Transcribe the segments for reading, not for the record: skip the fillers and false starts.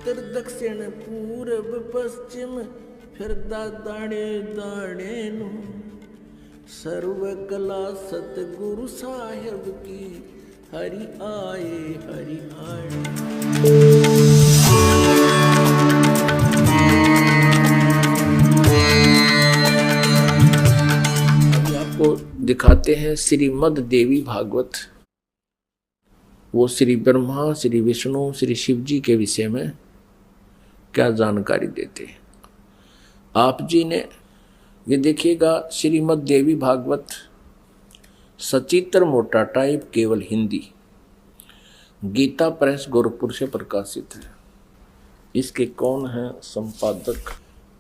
उत्तर दक्षिण पूरब पश्चिम फिरदा दाणे दाणे नु सर्व कला सतगुरु साहेब की हरि आए हरि आए। अभी आपको दिखाते हैं श्रीमद् देवी भागवत। वो श्री ब्रह्मा, श्री विष्णु, श्री शिव जी के विषय में क्या जानकारी देते हैं। आप जी ने ये देखिएगा, श्रीमद् देवी भागवत सचित्र मोटा टाइप, केवल हिंदी, गीता प्रेस गोरखपुर से प्रकाशित है। इसके कौन है संपादक?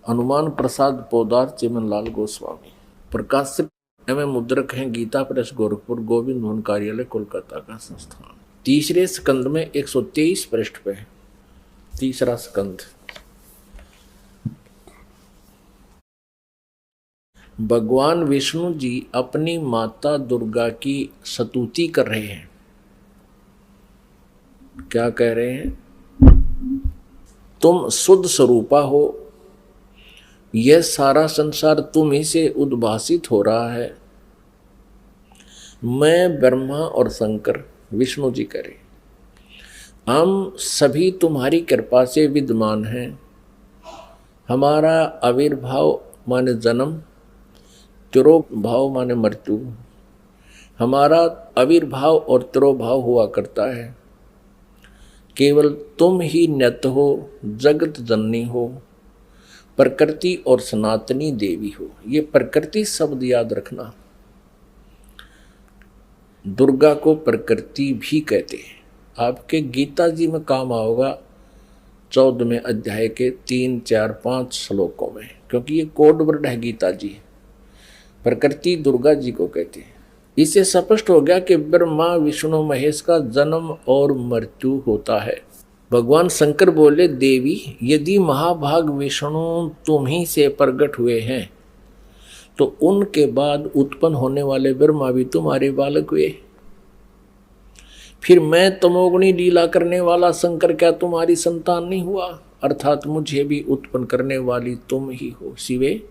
हनुमान प्रसाद पोदार, चिमनलाल गोस्वामी। प्रकाशक एवं मुद्रक हैं गीता प्रेस गोरखपुर, गोविंद भवन कार्यालय, कोलकाता का संस्थान। तीसरे स्कंद में 123 पृष्ठ पे है। तीसरा स्कंद। भगवान विष्णु जी अपनी माता दुर्गा की स्तुति कर रहे हैं। क्या कह रहे हैं? तुम शुद्ध स्वरूपा हो, यह सारा संसार तुम ही से उद्भासित हो रहा है। मैं, ब्रह्मा और शंकर, विष्णु जी करें, हम सभी तुम्हारी कृपा से विद्यमान हैं। हमारा आविर्भाव माने जन्म, तिरोभाव माने मृत्यु, हमारा आविर्भाव और तिरोभाव हुआ करता है। केवल तुम ही नित्य हो, जगत जननी हो, प्रकृति और सनातनी देवी हो। ये प्रकृति शब्द याद रखना। दुर्गा को प्रकृति भी कहते हैं। आपके गीता जी में काम आओगा 14वें अध्याय के 3, 4, 5 श्लोकों में, क्योंकि ये कोड वर्ड है गीता जी। प्रकृति दुर्गा जी को कहते हैं। इससे स्पष्ट हो गया कि ब्रह्मा विष्णु महेश का जन्म और मृत्यु होता है। भगवान शंकर बोले, देवी यदि महाभाग विष्णु तुम ही से प्रकट हुए हैं तो उनके बाद उत्पन्न होने वाले ब्रह्मा भी तुम्हारे बालक हुए। फिर मैं तमोगुणी लीला करने वाला शंकर क्या तुम्हारी संतान नहीं हुआ? अर्थात मुझे भी उत्पन्न करने वाली तुम ही हो। शिवे,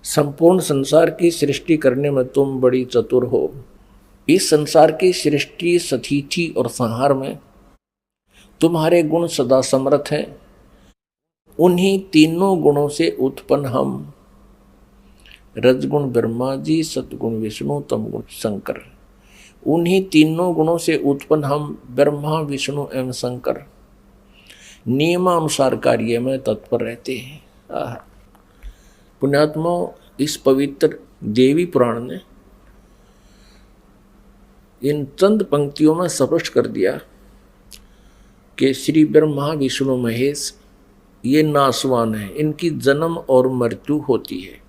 संपूर्ण संसार की सृष्टि करने में तुम बड़ी चतुर हो। इस संसार की सृष्टि, स्थिति और संहार में तुम्हारे गुण सदा समर्थ हैं। उन्हीं तीनों गुणों से उत्पन्न हम, रजगुण ब्रह्मा जी, सतगुण विष्णु, तमगुण शंकर, उन्हीं तीनों गुणों से उत्पन्न हम ब्रह्मा विष्णु एवं शंकर नियमानुसार कार्य में तत्पर रहते हैं। पुण्यात्मा, इस पवित्र देवी पुराण ने इन चंद पंक्तियों में स्पष्ट कर दिया कि श्री ब्रह्मा विष्णु महेश ये नासवान है, इनकी जन्म और मृत्यु होती है।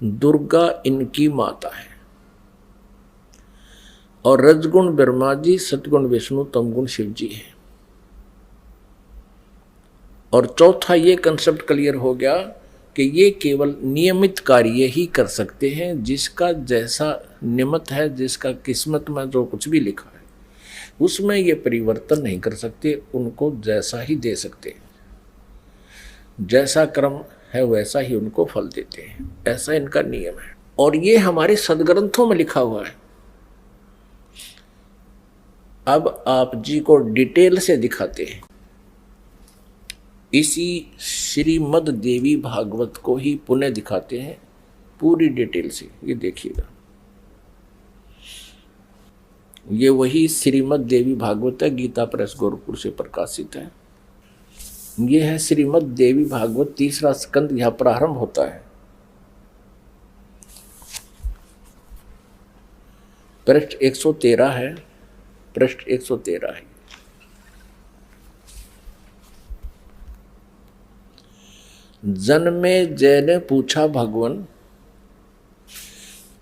दुर्गा इनकी माता है और रजगुण ब्रह्मा जी, सतगुण विष्णु, तमगुण शिव जी है। और चौथा ये कंसेप्ट क्लियर हो गया कि ये केवल नियमित कार्य ही कर सकते हैं। जिसका जैसा नियमित है, जिसका किस्मत में जो कुछ भी लिखा है उसमें ये परिवर्तन नहीं कर सकते, उनको जैसा ही दे सकते हैं। जैसा कर्म है वैसा ही उनको फल देते हैं, ऐसा इनका नियम है। और ये हमारे सदग्रंथों में लिखा हुआ है। अब आप जी को डिटेल से दिखाते हैं। इसी श्रीमद् देवी भागवत को ही पुनः दिखाते हैं पूरी डिटेल से। ये देखिएगा, ये वही श्रीमद् देवी भागवत है, गीता प्रेस गोरखपुर से प्रकाशित है। ये है श्रीमद् देवी भागवत, तीसरा स्कंद यहां प्रारंभ होता है। पृष्ठ 113 है, पृष्ठ 113 है। जन्मे जय ने पूछा, भगवान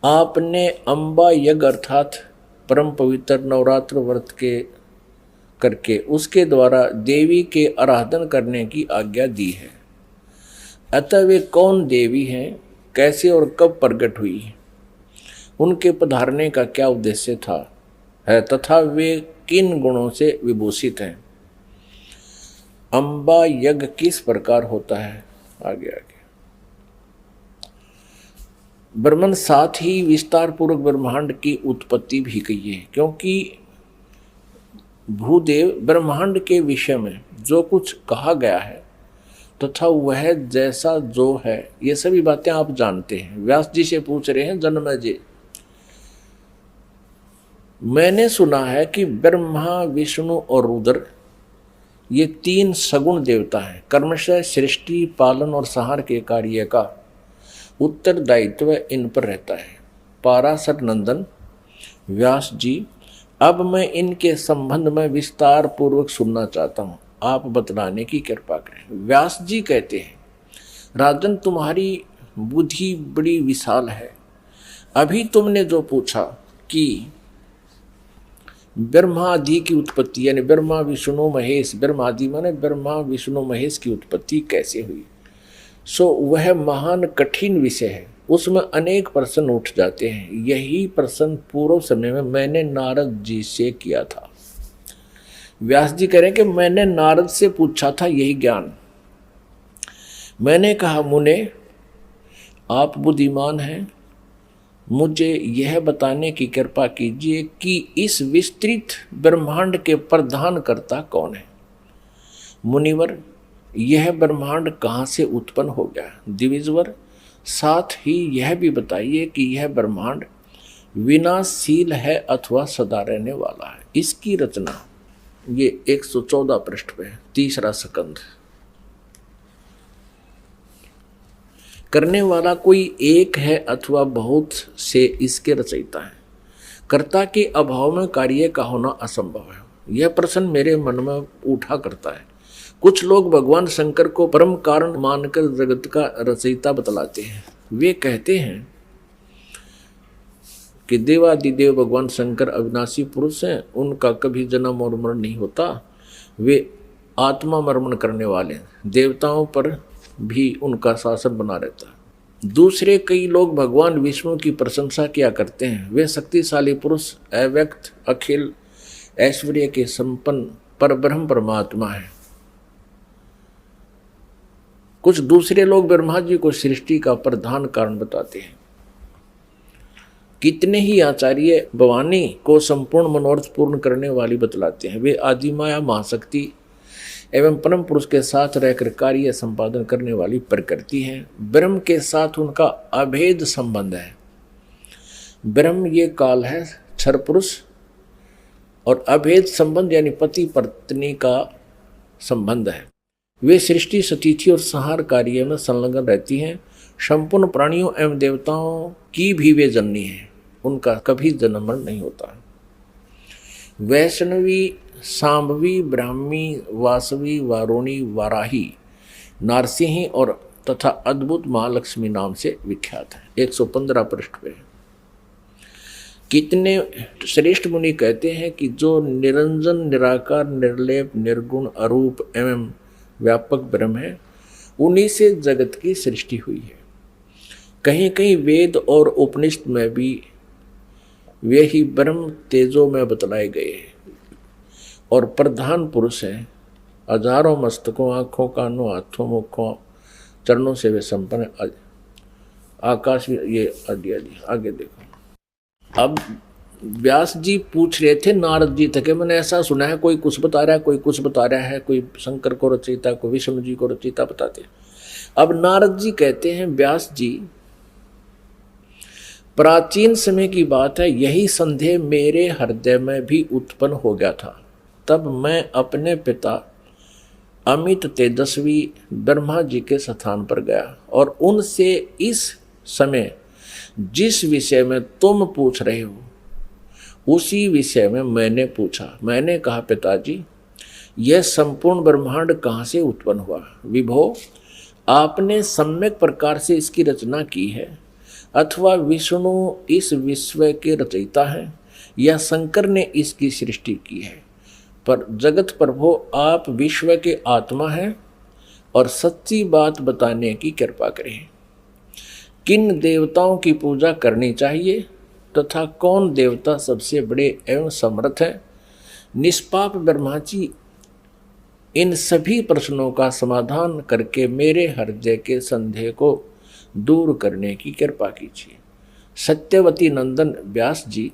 आपने अंबा यज्ञ अर्थात परम पवित्र नवरात्र व्रत के करके उसके द्वारा देवी के आराधन करने की आज्ञा दी है। अतः वे कौन देवी हैं, कैसे और कब प्रकट हुई, उनके पधारने का क्या उद्देश्य था है, तथा वे किन गुणों से विभूषित हैं। अम्बा यज्ञ किस प्रकार होता है? आगे आगे ब्रह्मन साथ ही विस्तार पूर्वक ब्रह्मांड की उत्पत्ति भी कही है, क्योंकि भूदेव ब्रह्मांड के विषय में जो कुछ कहा गया है तथा वह जैसा जो है, ये सभी बातें आप जानते हैं। व्यास जी से पूछ रहे हैं, जन्मेजय जी, मैंने सुना है कि ब्रह्मा, विष्णु और रुद्र ये तीन सगुण देवता हैं। कर्मशः सृष्टि, पालन और संहार के कार्य का उत्तरदायित्व इन पर रहता है। पाराशर नंदन व्यास जी, अब मैं इनके संबंध में विस्तार पूर्वक सुनना चाहता हूँ, आप बतलाने की कृपा करें। व्यास जी कहते हैं, राजन तुम्हारी बुद्धि बड़ी विशाल है। अभी तुमने जो पूछा कि ब्रह्मादि की उत्पत्ति, यानी ब्रह्मा विष्णु महेश, ब्रह्मादि माने ब्रह्मा विष्णु महेश की उत्पत्ति कैसे हुई, सो वह महान कठिन विषय है, उसमें अनेक प्रश्न उठ जाते हैं। यही प्रश्न पूर्व समय में मैंने नारद जी से किया था। व्यास जी कह रहे हैं कि मैंने नारद से पूछा था यही ज्ञान। मैंने कहा, मुने आप बुद्धिमान हैं, मुझे यह बताने की कृपा कीजिए कि इस विस्तृत ब्रह्मांड के प्रधान कर्ता कौन है। मुनिवर, यह ब्रह्मांड कहाँ से उत्पन्न हो गया। द्विजवर, साथ ही यह भी बताइए कि यह ब्रह्मांड विनाशशील है अथवा सदा रहने वाला है। इसकी रचना ये 114 पृष्ठ पे है, तीसरा स्कंध। करने वाला कोई एक है अथवा बहुत से इसके रचयिता है। कर्ता के अभाव में कार्य का होना असंभव है। यह प्रश्न मेरे मन में उठा करता है। कुछ लोग भगवान शंकर को परम कारण मानकर जगत का रचयिता बतलाते हैं। वे कहते हैं कि देवादिदेव भगवान शंकर अविनाशी पुरुष हैं, उनका कभी जन्म और मरण नहीं होता, वे आत्मा मर्मण करने वाले हैं, देवताओं पर भी उनका शासन बना रहता है। दूसरे कई लोग भगवान विष्णु की प्रशंसा किया करते हैं। वे शक्तिशाली पुरुष, अव्यक्त, अखिल ऐश्वर्य के संपन्न परब्रह्म परमात्मा है। कुछ दूसरे लोग ब्रह्मा जी को सृष्टि का प्रधान कारण बताते हैं। कितने ही आचार्य भवानी को संपूर्ण मनोरथ पूर्ण करने वाली बतलाते हैं। वे आदिमाया महाशक्ति एवं परम पुरुष के साथ रहकर कार्य संपादन करने वाली प्रकृति है। ब्रह्म के साथ उनका अभेद संबंध है। ब्रह्म ये काल है, क्षर पुरुष, और अभेद संबंध यानी पति पत्नी का संबंध है। वे सृष्टि, स्थिति और संहार कार्य में संलग्न रहती हैं। संपूर्ण प्राणियों एवं देवताओं की भी वे जननी है, उनका कभी जन्म मरण नहीं होता। वैष्णवी, सांभवी, ब्राह्मी, वासवी, वारुणी, वाराही, नारसिंही और तथा अद्भुत महालक्ष्मी नाम से विख्यात है। 115 पृष्ठ पे। कितने श्रेष्ठ मुनि कहते हैं कि जो निरंजन, निराकार, निर्लेप, निर्गुण, अरूप एवं व्यापक ब्रह्म है, उन्हीं से जगत की सृष्टि हुई है। कहीं कहीं वेद और उपनिषद में भी वे ही ब्रह्म तेजो में बतलाए गए हैं और प्रधान पुरुष हैं। हजारों मस्तकों, आँखों, कानों, हाथों, मुखों, चरणों से वे संपन्न आकाश ये आदि आदि। आगे देखो। अब व्यास जी पूछ रहे थे नारद जी तक, मैंने ऐसा सुना है, कोई कुछ बता रहा है, कोई कुछ बता रहा है, कोई शंकर को रचयिता, कोई विष्णु जी को रचयिता बताते हैं। अब नारद जी कहते हैं, व्यास जी, प्राचीन समय की बात है, यही संदेह मेरे हृदय में भी उत्पन्न हो गया था। तब मैं अपने पिता अमित तेजस्वी ब्रह्मा जी के स्थान पर गया और उनसे इस समय जिस विषय में तुम पूछ रहे हो उसी विषय में मैंने पूछा। मैंने कहा, पिताजी, यह संपूर्ण ब्रह्मांड कहाँ से उत्पन्न हुआ। विभो, आपने सम्यक प्रकार से इसकी रचना की है अथवा विष्णु इस विश्व के रचयिता हैं या शंकर ने इसकी सृष्टि की है, पर जगत प्रभु आप विश्व के आत्मा हैं और सच्ची बात बताने की कृपा करें। किन देवताओं की पूजा करनी चाहिए तथा कौन देवता सबसे बड़े एवं समर्थ है। निष्पाप ब्रह्मा जी इन सभी प्रश्नों का समाधान करके मेरे हृदय के संदेह को दूर करने की कृपा कीजिए। सत्यवती नंदन व्यास जी,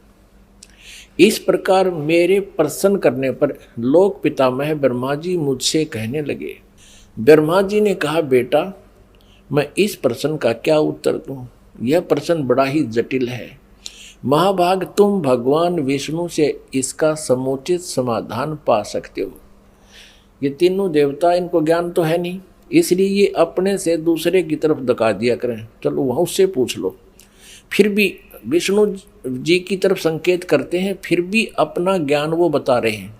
इस प्रकार मेरे प्रसन्न करने पर लोक पितामह ब्रह्मा जी मुझसे कहने लगे। ब्रह्मा जी ने कहा, बेटा मैं इस प्रश्न का क्या उत्तर दूं? यह प्रश्न बड़ा ही जटिल है। महाभाग, तुम भगवान विष्णु से इसका समुचित समाधान पा सकते हो। ये तीनों देवता, इनको ज्ञान तो है नहीं, इसलिए ये अपने से दूसरे की तरफ धका दिया करें। चलो वहाँ उससे पूछ लो। फिर भी विष्णु जी की तरफ संकेत करते हैं, फिर भी अपना ज्ञान वो बता रहे हैं।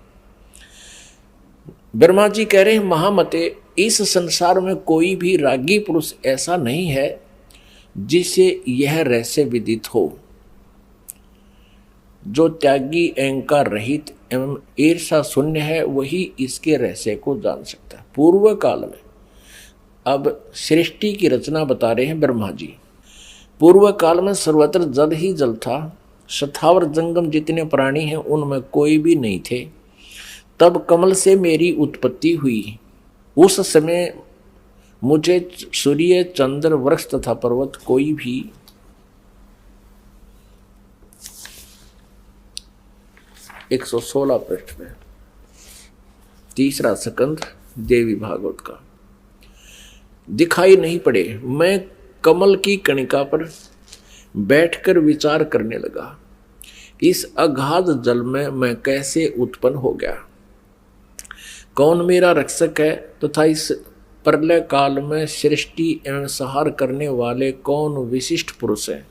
ब्रह्मा जी कह रहे हैं, महामते, इस संसार में कोई भी रागी पुरुष ऐसा नहीं है जिसे यह रहस्य विदित हो। जो त्यागी, अहंकार रहित एवं ईर्षा शून्य है, वही इसके रहस्य को जान सकता है। पूर्व काल में, अब सृष्टि की रचना बता रहे हैं ब्रह्मा जी। पूर्व काल में सर्वत्र जल ही जल था। स्थावर जंगम जितने प्राणी हैं उनमें कोई भी नहीं थे। तब कमल से मेरी उत्पत्ति हुई। उस समय मुझे सूर्य, चंद्र, वृक्ष तथा पर्वत कोई भी 116 पृष्ठ में 3रा स्कंध देवी भागवत का दिखाई नहीं पड़े। मैं कमल की कणिका पर बैठकर विचार करने लगा, इस अगाध जल में मैं कैसे उत्पन्न हो गया, कौन मेरा रक्षक है तथा इस प्रलय काल में सृष्टि एवं संहार करने वाले कौन विशिष्ट पुरुष हैं।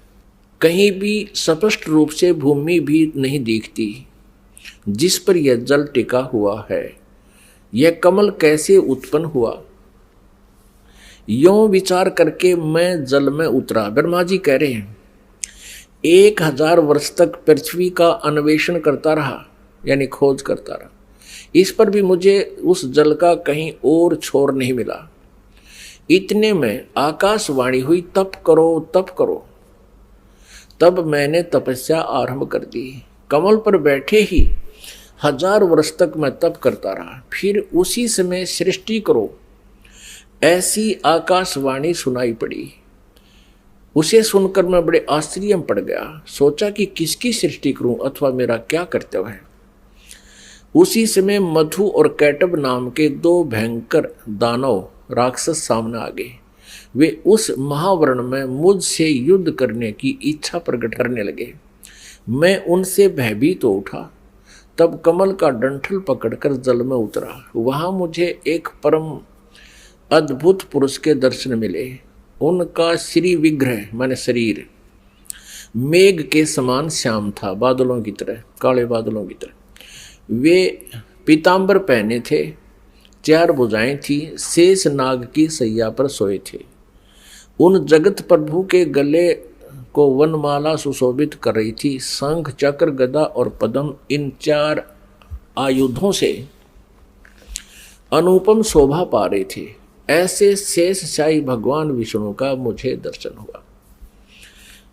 कहीं भी स्पष्ट रूप से भूमि भी नहीं दिखती जिस पर यह जल टिका हुआ है। यह कमल कैसे उत्पन्न हुआ, यों विचार करके मैं जल में उतरा। ब्रह्मा जी कह रहे हैं, 1000 वर्ष तक पृथ्वी का अन्वेषण करता रहा, यानी खोज करता रहा। इस पर भी मुझे उस जल का कहीं और छोर नहीं मिला। इतने में आकाशवाणी हुई, तप करो तप करो। तब मैंने तपस्या आरंभ कर दी। कमल पर बैठे ही 1000 वर्ष तक मैं तप करता रहा। फिर उसी समय सृष्टि करो, ऐसी आकाशवाणी सुनाई पड़ी। उसे सुनकर मैं बड़े आश्चर्य में पड़ गया। सोचा कि किसकी सृष्टि करूं अथवा मेरा क्या कर्तव्य है। उसी समय मधु और कैटब नाम के 2 भयंकर दानव राक्षस सामने आ गए। वे उस महावर्ण में मुझसे युद्ध करने की इच्छा प्रकट करने लगे। मैं उनसे भयभीत हो उठा। तब कमल का डंठल पकड़कर जल में उतरा। वहां मुझे एक परम अद्भुत पुरुष के दर्शन मिले। उनका श्री विग्रह माने शरीर मेघ के समान श्याम था, बादलों की तरह, काले बादलों की तरह। वे पीतांबर पहने थे, 4 भुजाएं थी, शेष नाग की सैया पर सोए थे। उन जगत प्रभु के गले को वनमाला सुशोभित कर रही थी। शंख, चक्र, गदा और पद्म, इन 4 आयुधों से अनुपम शोभा पा रहे थे। ऐसे शेषशाही भगवान विष्णु का मुझे दर्शन हुआ।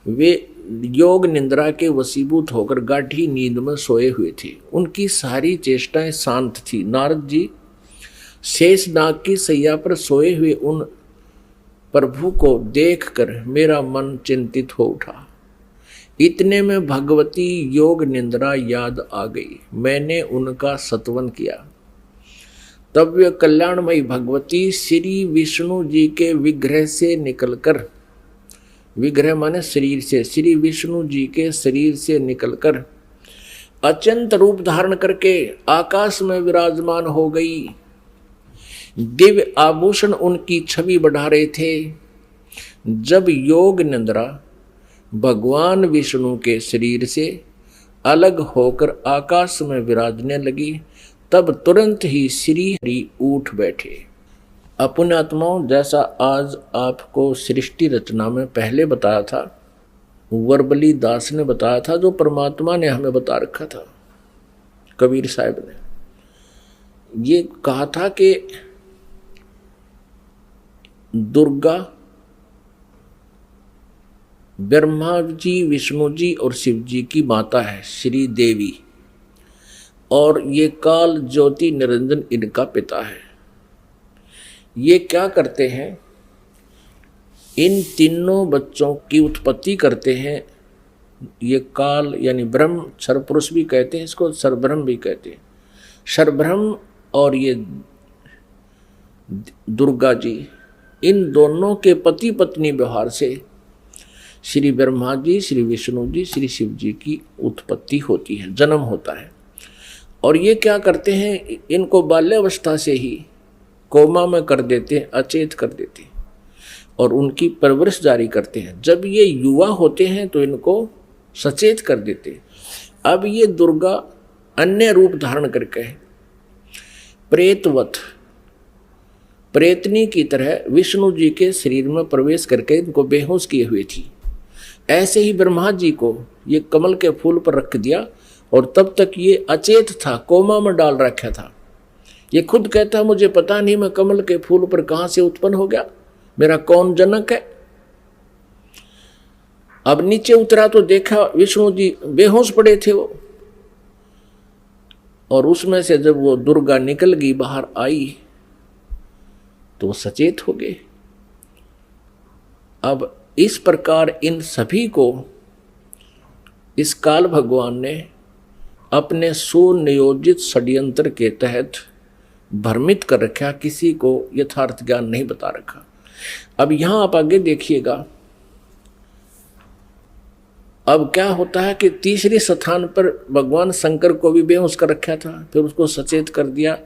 वे योग निंद्रा के वशीभूत होकर गाढ़ी नींद में सोए हुए थे। उनकी सारी चेष्टाएं शांत थी। नारद जी शेषनाग की सैया पर सोए हुए उन प्रभु को देखकर मेरा मन चिंतित हो उठा। इतने में भगवती योग निंद्रा याद आ गई। मैंने उनका सत्वन किया। तब वे कल्याणमयी भगवती श्री विष्णु जी के विग्रह से निकलकर, विग्रह माने शरीर से, श्री विष्णु जी के शरीर से निकलकर अत्यंत रूप धारण करके आकाश में विराजमान हो गई। दिव्य आभूषण उनकी छवि बढ़ा रहे थे। जब योग निंद्रा भगवान विष्णु के शरीर से अलग होकर आकाश में विराजने लगी, तब तुरंत ही श्री हरि उठ बैठे। अपने आत्माओं, जैसा आज आपको सृष्टि रचना में पहले बताया था, वर्बली दास ने बताया था, जो परमात्मा ने हमें बता रखा था, कबीर साहब ने ये कहा था कि दुर्गा, ब्रह्मा जी, विष्णु जी और शिव जी की माता है श्री देवी। और ये काल ज्योति निरंजन इनका पिता है। ये क्या करते हैं, इन तीनों बच्चों की उत्पत्ति करते हैं। ये काल यानी ब्रह्म, सर्वपुरुष भी कहते हैं इसको, सर्वब्रह्म भी कहते हैं। सर्वब्रह्म और ये दुर्गा जी, इन दोनों के पति पत्नी व्यवहार से श्री ब्रह्मा जी, श्री विष्णु जी, श्री शिव जी की उत्पत्ति होती है, जन्म होता है। और ये क्या करते हैं, इनको बाल्यावस्था से ही कोमा में कर देते हैं, अचेत कर देते हैं और उनकी परवरिश जारी करते हैं। जब ये युवा होते हैं तो इनको सचेत कर देते हैं। अब ये दुर्गा अन्य रूप धारण करके प्रेतवत, प्रेतनी की तरह विष्णु जी के शरीर में प्रवेश करके इनको बेहोश किए हुए थी। ऐसे ही ब्रह्मा जी को ये कमल के फूल पर रख दिया और तब तक ये अचेत था, कोमा में डाल रखा था। ये खुद कहता मुझे पता नहीं मैं कमल के फूल पर कहां से उत्पन्न हो गया, मेरा कौन जनक है। अब नीचे उतरा तो देखा विष्णु जी बेहोश पड़े थे वो, और उसमें से जब वो दुर्गा निकल गई, बाहर आई, तो वो सचेत हो गए। अब इस प्रकार इन सभी को इस काल भगवान ने अपने सुनियोजित षड्यंत्र के तहत भ्रमित कर रखा, किसी को यथार्थ ज्ञान नहीं बता रखा। अब यहां आप आगे देखिएगा, अब क्या होता है कि तीसरे स्थान पर भगवान शंकर को भी बेहोश कर रखा था, फिर उसको सचेत कर दिया,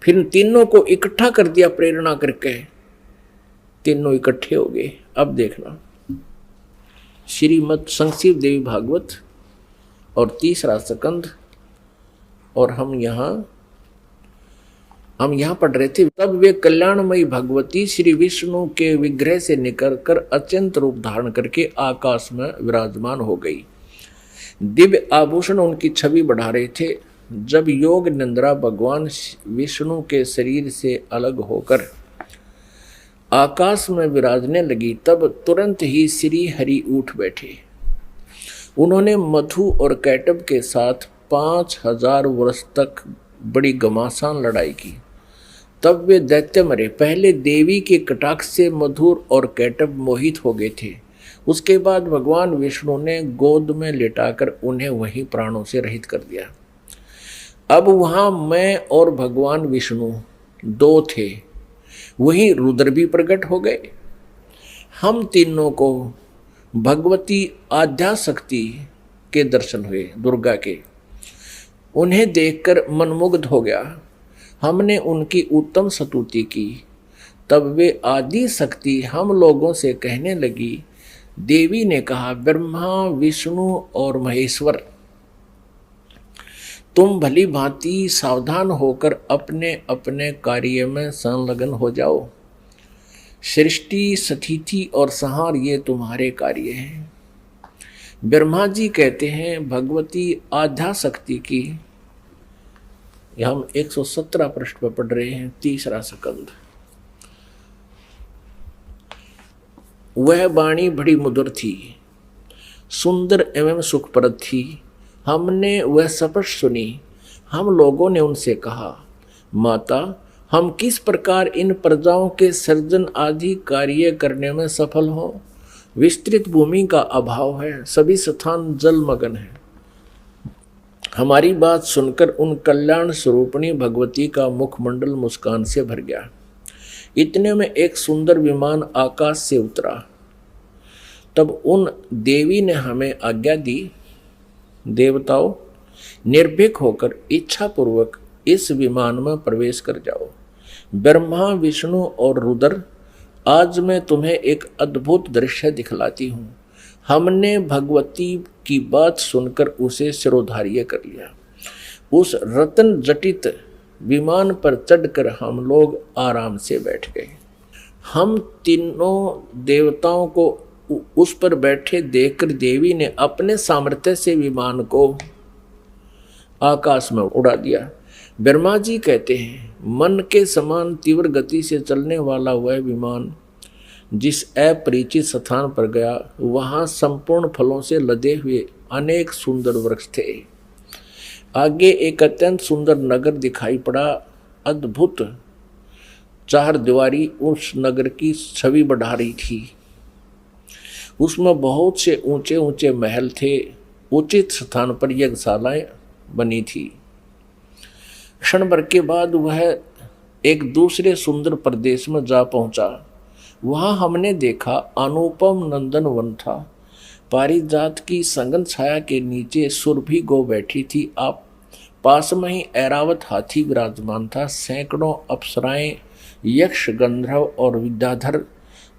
फिर तीनों को इकट्ठा कर दिया प्रेरणा करके, तीनों इकट्ठे हो गए। अब देखना श्रीमद् संक्षिप्त देवी भागवत और तीसरा स्कंद, और हम यहाँ पढ़ रहे थे। तब वे कल्याणमयी भगवती श्री विष्णु के विग्रह से निकलकर अत्यंत रूप धारण करके आकाश में विराजमान हो गई। दिव्य आभूषण उनकी छवि बढ़ा रहे थे। जब योग निंद्रा भगवान विष्णु के शरीर से अलग होकर आकाश में विराजने लगी, तब तुरंत ही श्री हरि उठ बैठे। उन्होंने मधु और कैटब के साथ 5000 वर्ष तक बड़ी घमासान लड़ाई की। तब वे दैत्य मरे। पहले देवी के कटाक्ष से मधुर और कैटब मोहित हो गए थे। उसके बाद भगवान विष्णु ने गोद में लेटाकर उन्हें वहीं प्राणों से रहित कर दिया। अब वहां मैं और भगवान विष्णु दो थे, वहीं रुद्र भी प्रकट हो गए। हम तीनों को भगवती आद्याशक्ति के दर्शन हुए, दुर्गा के। उन्हें देखकर मनमुग्ध हो गया। हमने उनकी उत्तम स्तुति की। तब वे आदि शक्ति हम लोगों से कहने लगी। देवी ने कहा, ब्रह्मा विष्णु और महेश्वर, तुम भली भांति सावधान होकर अपने अपने कार्य में संलग्न हो जाओ। सृष्टि, स्थिति और संहार ये तुम्हारे कार्य हैं। ब्रह्मा जी कहते हैं भगवती आद्याशक्ति की, हम 117 पृष्ठ पर पढ़ रहे हैं, तीसरा स्कंद। वह वाणी बड़ी मधुर थी, सुंदर एवं सुखप्रद थी। हमने वह स्पष्ट सुनी। हम लोगों ने उनसे कहा, माता, हम किस प्रकार इन प्रजाओं के सर्जन आदि कार्य करने में सफल हों? विस्तृत भूमि का अभाव है, सभी स्थान जलमग्न है। हमारी बात सुनकर उन कल्याण स्वरूपिणी भगवती का मुखमंडल मुस्कान से भर गया। इतने में एक सुंदर विमान आकाश से उतरा। तब उन देवी ने हमें आज्ञा दी, देवताओं, निर्भीक होकर इच्छा पूर्वक इस विमान में प्रवेश कर जाओ। ब्रह्मा विष्णु और रुद्र, आज मैं तुम्हें एक अद्भुत दृश्य दिखलाती हूँ। हमने भगवती की बात सुनकर उसे सिरोधार्य कर लिया। उस रत्न जटित विमान पर चढ़कर हम लोग आराम से बैठ गए। हम तीनों देवताओं को उस पर बैठे देखकर देवी ने अपने सामर्थ्य से विमान को आकाश में उड़ा दिया। ब्रह्मा जी कहते हैं, मन के समान तीव्र गति से चलने वाला वह विमान जिस अपरिचित स्थान पर गया, वहां संपूर्ण फलों से लदे हुए अनेक सुंदर वृक्ष थे। आगे एक अत्यंत सुंदर नगर दिखाई पड़ा। अद्भुत चार दीवारी उस नगर की छवि बढ़ा रही थी। उसमें बहुत से ऊंचे ऊंचे महल थे। उचित स्थान पर यज्ञशालाएं बनी थी। क्षण भर के बाद वह एक दूसरे सुंदर प्रदेश में जा पहुंचा। वहां हमने देखा अनुपम नंदन वन था। पारिजात की संगन छाया के नीचे सुरभि गो बैठी थी। आप पास में ही ऐरावत हाथी विराजमान था। सैकड़ों अप्सराएं, यक्ष, गंधर्व और विद्याधर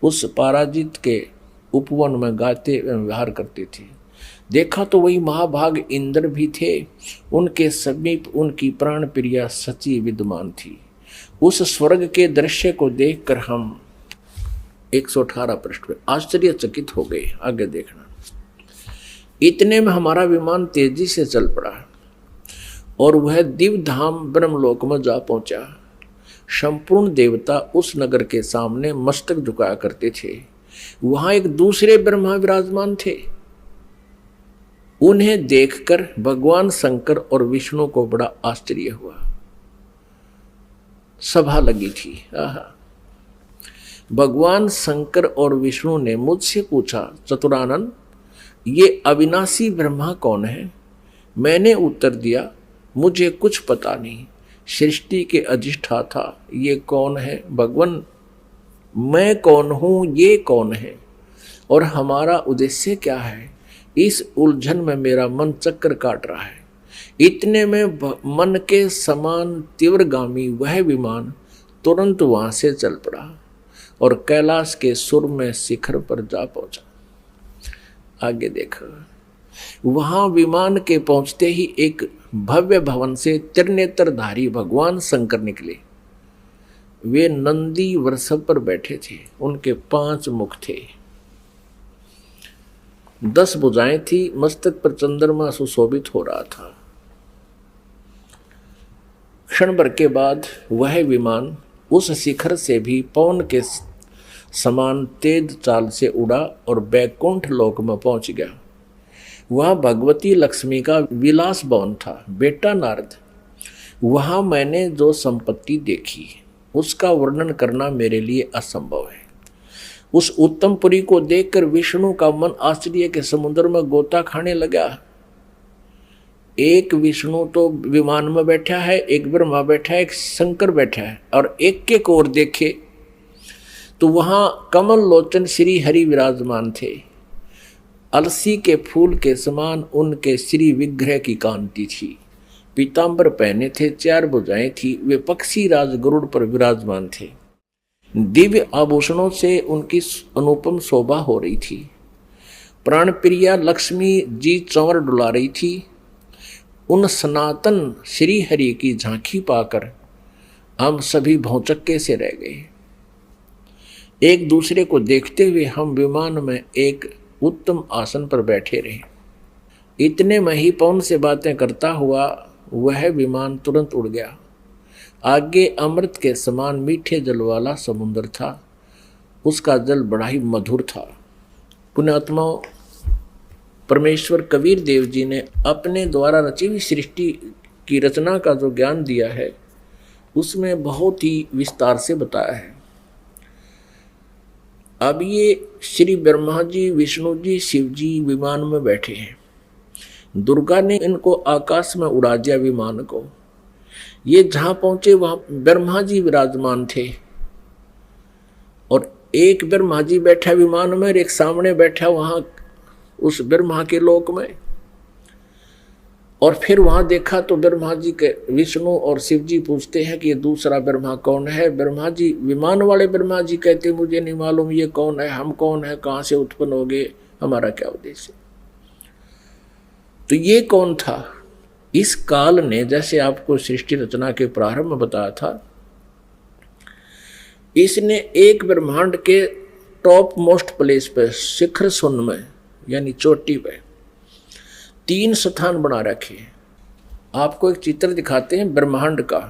उस पराजित के उपवन में गाते एवं व्यवहार करते थे। देखा तो वही महाभाग इंद्र भी थे। उनके समीप उनकी प्राण प्रिया सची विद्यमान थी। उस स्वर्ग के दृश्य को देखकर हम 118 पृष्ठ पे आश्चर्यचकित हो गए। आगे देखना। इतने में हमारा विमान तेजी से चल पड़ा और वह दिव्य धाम ब्रह्मलोक में जा पहुंचा। संपूर्ण देवता उस नगर के सामने मस्तक झुकाया करते थे। वहां एक दूसरे ब्रह्मा विराजमान थे। उन्हें देखकर भगवान शंकर और विष्णु को बड़ा आश्चर्य हुआ। सभा लगी थी। भगवान शंकर और विष्णु ने मुझसे पूछा, चतुरानन, ये अविनाशी ब्रह्मा कौन है? मैंने उत्तर दिया, मुझे कुछ पता नहीं। सृष्टि के अधिष्ठाता ये कौन है? भगवान, मैं कौन हूं, ये कौन है और हमारा उद्देश्य क्या है? इस उलझन में मेरा मन चक्कर काट रहा है। इतने में मन के समान तीव्रगामी वह विमान तुरंत वहां से चल पड़ा और कैलाश के सुर में शिखर पर जा पहुंचा। आगे देखो। वहां विमान के पहुंचते ही एक भव्य भवन से त्रिनेत्रधारी भगवान शंकर निकले। वे नंदी वृषभ पर बैठे थे। उनके 5 मुख थे, 10 भुजाएं थी। मस्तक पर चंद्रमा सुशोभित हो रहा था। क्षण भर के बाद वह विमान उस शिखर से भी पवन के समान तेज चाल से उड़ा और बैकुंठ लोक में पहुंच गया। वहां भगवती लक्ष्मी का विलास भवन था। बेटा नारद, वहां मैंने जो संपत्ति देखी उसका वर्णन करना मेरे लिए असंभव है। उस उत्तमपुरी को देखकर विष्णु का मन आश्चर्य के समुद्र में गोता खाने लगा। एक विष्णु तो विमान में बैठा है, एक ब्रह्मा बैठा है, एक शंकर बैठा है, और एक एक ओर देखे तो वहां कमल लोचन श्री हरि विराजमान थे। अलसी के फूल के समान उनके श्री विग्रह की कांति थी। पीतांबर पहने थे, 4 भुजाएं थी। वे पक्षी राज गरुड़ पर विराजमान थे। दिव्य आभूषणों से उनकी अनुपम शोभा हो रही थी। प्राण प्रिया लक्ष्मी जी चंवर डुला रही थी। उन सनातन श्री हरि की झांकी पाकर हम सभी भौचक्के से रह गए। एक दूसरे को देखते हुए हम विमान में एक उत्तम आसन पर बैठे रहे। इतने में ही पवन से बातें करता हुआ वह विमान तुरंत उड़ गया। आगे अमृत के समान मीठे जल वाला समुद्र था। उसका जल बड़ा ही मधुर था। पुण्यात्माओं, परमेश्वर कबीर देव जी ने अपने द्वारा रची हुई सृष्टि की रचना का जो ज्ञान दिया है उसमें बहुत ही विस्तार से बताया है। अब ये श्री ब्रह्मा जी, विष्णु जी, शिव जी विमान में बैठे हैं। दुर्गा ने इनको आकाश में उड़ा दिया विमान को। ये जहां पहुंचे वहां ब्रह्मा जी विराजमान थे और एक ब्रह्मा जी बैठा विमान में और एक सामने बैठा वहां उस ब्रह्मा के लोक में। और फिर वहां देखा तो ब्रह्मा जी के विष्णु और शिव जी पूछते हैं कि ये दूसरा ब्रह्मा कौन है? ब्रह्मा जी, विमान वाले ब्रह्मा जी कहते मुझे नहीं मालूम ये कौन है, हम कौन है, कहां से उत्पन्न हो गए, हमारा क्या उद्देश्य? तो ये कौन था? इस काल ने, जैसे आपको सृष्टि रचना के प्रारंभ में बताया था, इसने एक ब्रह्मांड के टॉप मोस्ट प्लेस पे, शिखर सुन में यानी चोटी पे 3 स्थान बना रखे। आपको एक चित्र दिखाते हैं ब्रह्मांड का,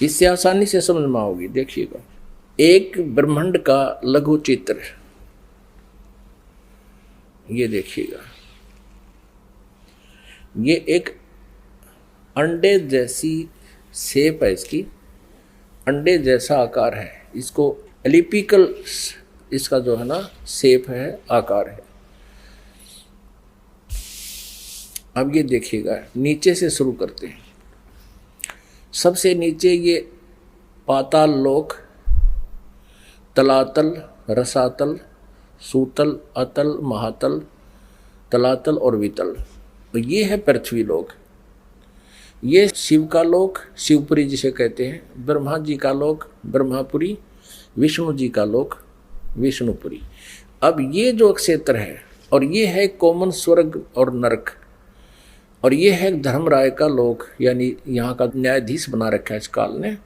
इससे आसानी से समझ में आओगी। देखिएगा, एक ब्रह्मांड का लघु चित्र, ये देखिएगा। ये एक अंडे जैसी शेप है इसकी, अंडे जैसा आकार है, इसको एलिपिकल इसका जो है ना शेप है, आकार है। अब ये देखिएगा, नीचे से शुरू करते हैं। सबसे नीचे ये पाताल लोक, तलातल, रसातल, सूतल, अतल, महातल, तलातल और वितल, तो ये है पृथ्वी लोक। ये शिव का लोक, शिवपुरी जिसे कहते हैं, ब्रह्मा जी का लोक ब्रह्मापुरी, विष्णु जी का लोक विष्णुपुरी। अब ये जो क्षेत्र है, और ये है कॉमन स्वर्ग और नरक, और ये है धर्मराय का लोक, यानी यहाँ का न्यायाधीश बना रखा है इस काल ने,